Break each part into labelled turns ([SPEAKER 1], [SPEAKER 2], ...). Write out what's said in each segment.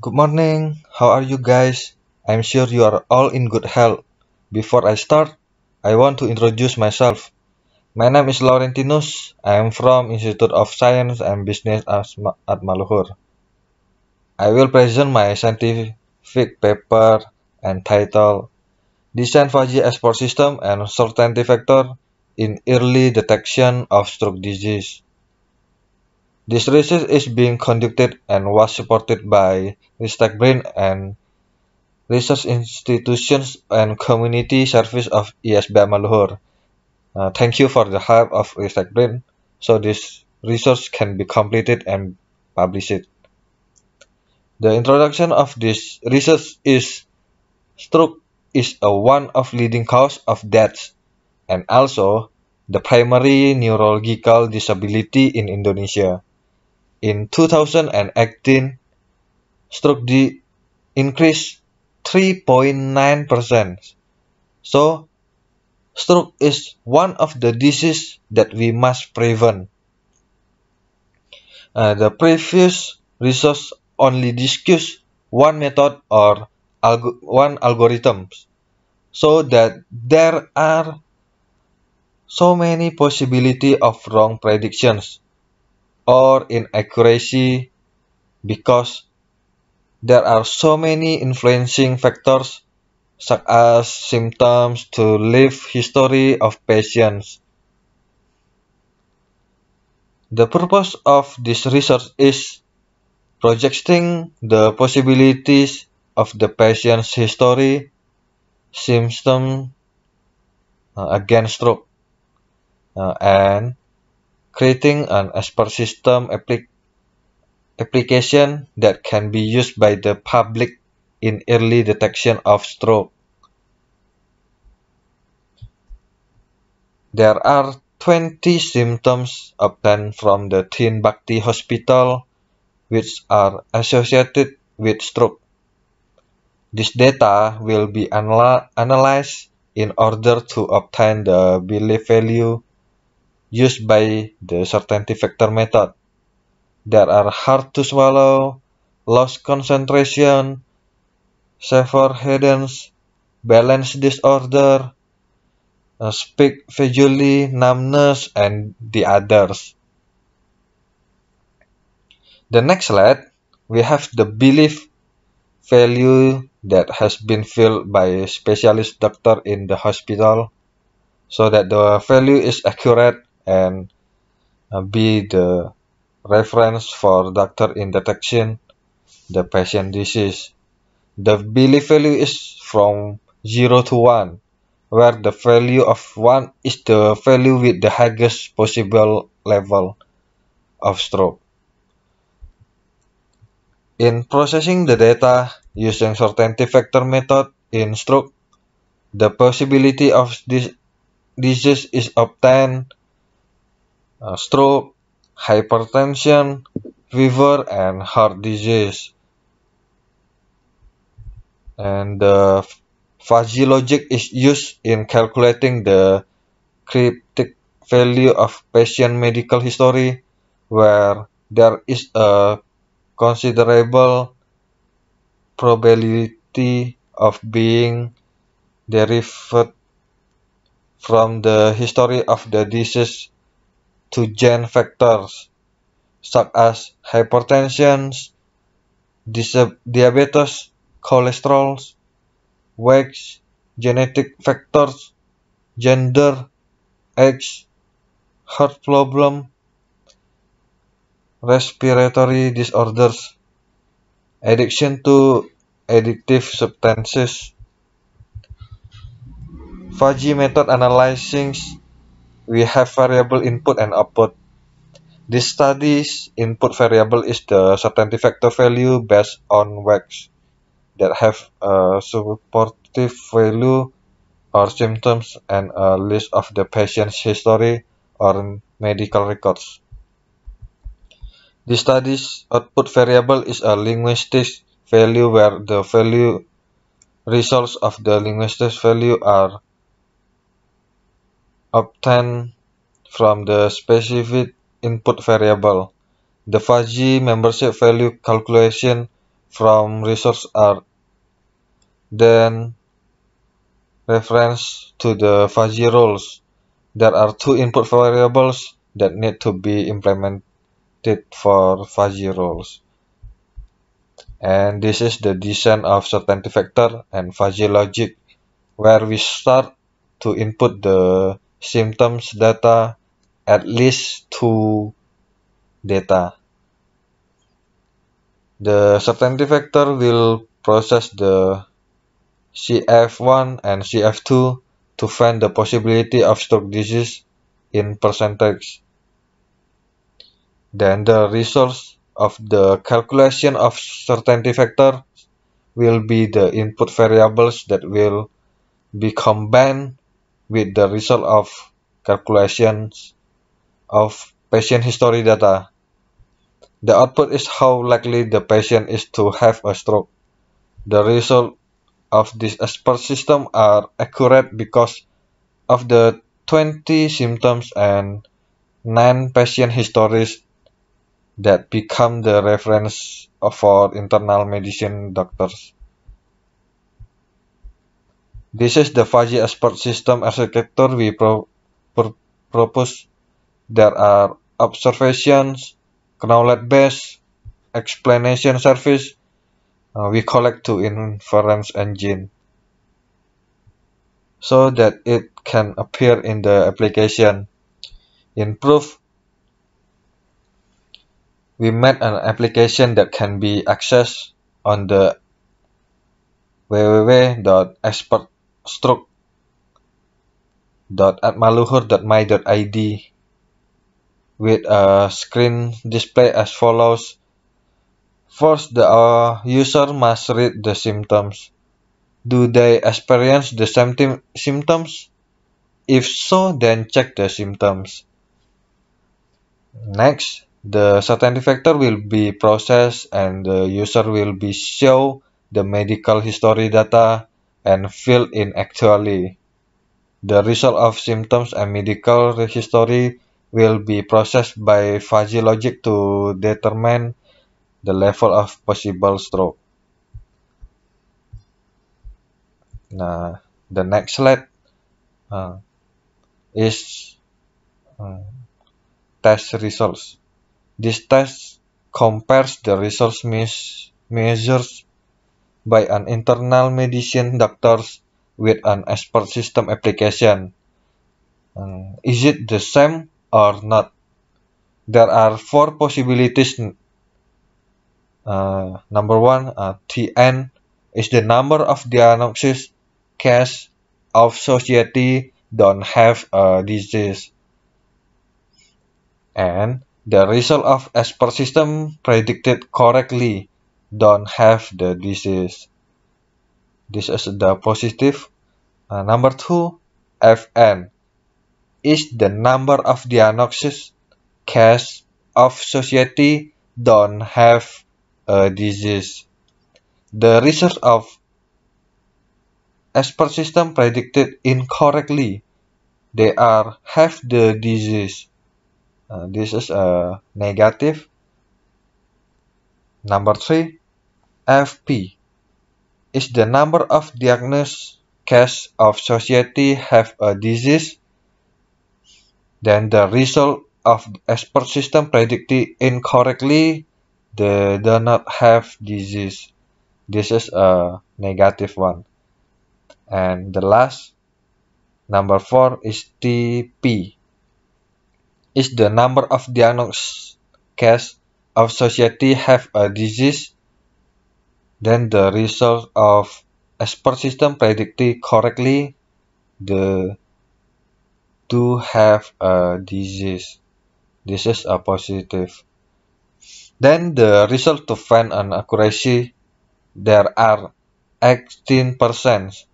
[SPEAKER 1] Good morning. How are you guys? I'm sure you are all in good health. Before I start, I want to introduce myself. My name is Laurentinus. I am from Institute of Science and Business at Maluhur. I will present my scientific paper and title Design Fuzzy Export System and Certainty Factor in Early Detection of Stroke Disease. This research is being conducted and was supported by RiskTechBrain and research institutions and community service of ISB Maluhur. Thank you for the help of RiskTechBrain so this research can be completed and published. The introduction of this research is stroke is one of leading cause of death and also the primary neurological disability in Indonesia. In 2018, stroke increased 3.9%. So, stroke is one of the diseases that we must prevent. The previous research only discussed one method or one algorithm, so that there are so many possibility of wrong predictions or inaccuracy because there are so many influencing factors such as symptoms to life history of patients. The purpose of this research is projecting the possibilities of the patient's history, symptoms against stroke, and creating an expert system application that can be used by the public in early detection of stroke. There are 20 symptoms obtained from the Thin Bhakti Hospital which are associated with stroke. This data will be analyzed in order to obtain the belief value used by the certainty factor method. There are hard to swallow, lost concentration, severe headaches, balance disorder, speak visually, numbness, and the others. The next slide, we have the belief value that has been filled by a specialist doctor in the hospital so that the value is accurate and be the reference for doctor in detection the patient disease. The belief value is from 0 to 1, where the value of 1 is the value with the highest possible level of stroke. In processing the data using certainty factor method in stroke, the possibility of this disease is obtained stroke, hypertension, fever, and heart disease. And the fuzzy logic is used in calculating the cryptic value of patient medical history where there is a considerable probability of being derived from the history of the disease to gene factors such as hypertension, diabetes, cholesterol, weight, genetic factors, gender, age, heart problem, respiratory disorders, addiction to addictive substances. Fuzzy method analyzing, we have variable input and output. This study's input variable is the certainty factor value based on weights that have a supportive value or symptoms and a list of the patient's history or medical records. The study's output variable is a linguistic value where the value results of the linguistic value are obtained from the specific input variable. The fuzzy membership value calculation from resource are then referenced to the fuzzy rules. There are two input variables that need to be implemented for fuzzy rules. And this is the design of certainty factor and fuzzy logic, where we start to input the symptoms data at least two data. The certainty factor will process the CF1 and CF2 to find the possibility of stroke disease in percentage. Then the result of the calculation of certainty factor will be the input variables that will be combined with the result of calculations of patient history data. The output is how likely the patient is to have a stroke. The result of this expert system are accurate because of the 20 symptoms and 9 patient histories that become the reference for internal medicine doctors. This is the fuzzy expert system architecture we propose. There are observations, knowledge-based, explanation service. We collect to inference engine so that it can appear in the application. In proof, we made an application that can be accessed on the www.expertstroke.atmaluhur.my.id with a screen display as follows. First, the user must read the symptoms. Do they experience the same symptoms? If so, then check the symptoms. Next, the certainty factor will be processed and the user will be shown the medical history data and fill in actually. The result of symptoms and medical history will be processed by fuzzy logic to determine the level of possible stroke. Now, the next slide is test results. This test compares the results measured by an internal medicine doctor with an expert system application. Is it the same or not? There are 4 possibilities. Number 1, TN is the number of diagnosis case of society don't have a disease. And the result of expert system predicted correctly don't have the disease. This is the positive. Number 2, FN is the number of diagnosis case of society don't have a disease. The result of expert system predicted incorrectly. They have the disease. This is a negative. Number 3, FP is the number of diagnosed case of society have a disease. Then the result of expert system predicted incorrectly. They do not have disease. This is a negative one. And the last, number 4 is TP. Is the number of diagnosed case of society have a disease. Then the result of expert system predicted correctly. They do have a disease. This is a positive. Then the result to find an accuracy, there are 18%.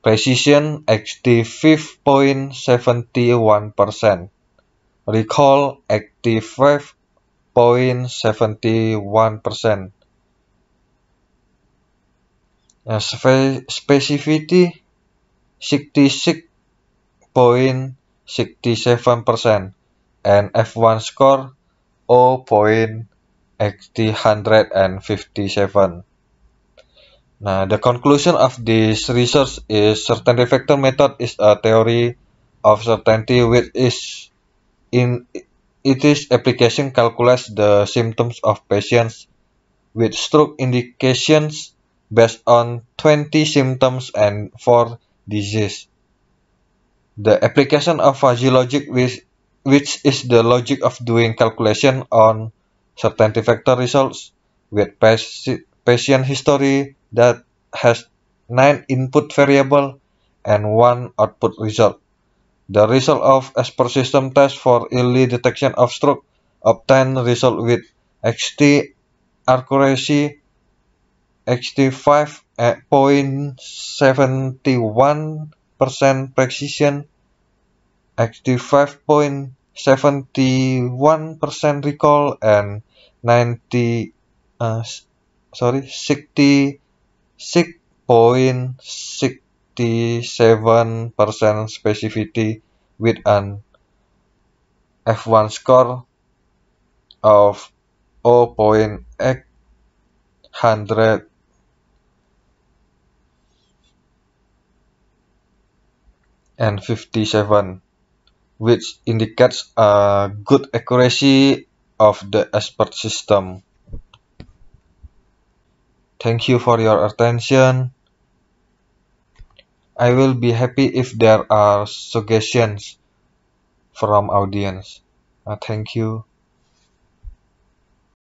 [SPEAKER 1] Precision 85.71%. Recall 85.71%. Specificity 66.67%. And F1 score 0.99%. XT157. Now, the conclusion of this research is certainty factor method is a theory of certainty which is in its application calculates the symptoms of patients with stroke indications based on 20 symptoms and 4 diseases. The application of fuzzy logic which is the logic of doing calculation on certainty factor results with patient history that has 9 input variable and 1 output result. The result of expert system test for early detection of stroke obtained result with XT accuracy XT5.71% precision, XT5.71% recall, and 66.67% specificity with an F1 score of 0.857, which indicates a good accuracy of the expert system. Thank you for your attention. I will be happy if there are suggestions from audience. Thank you.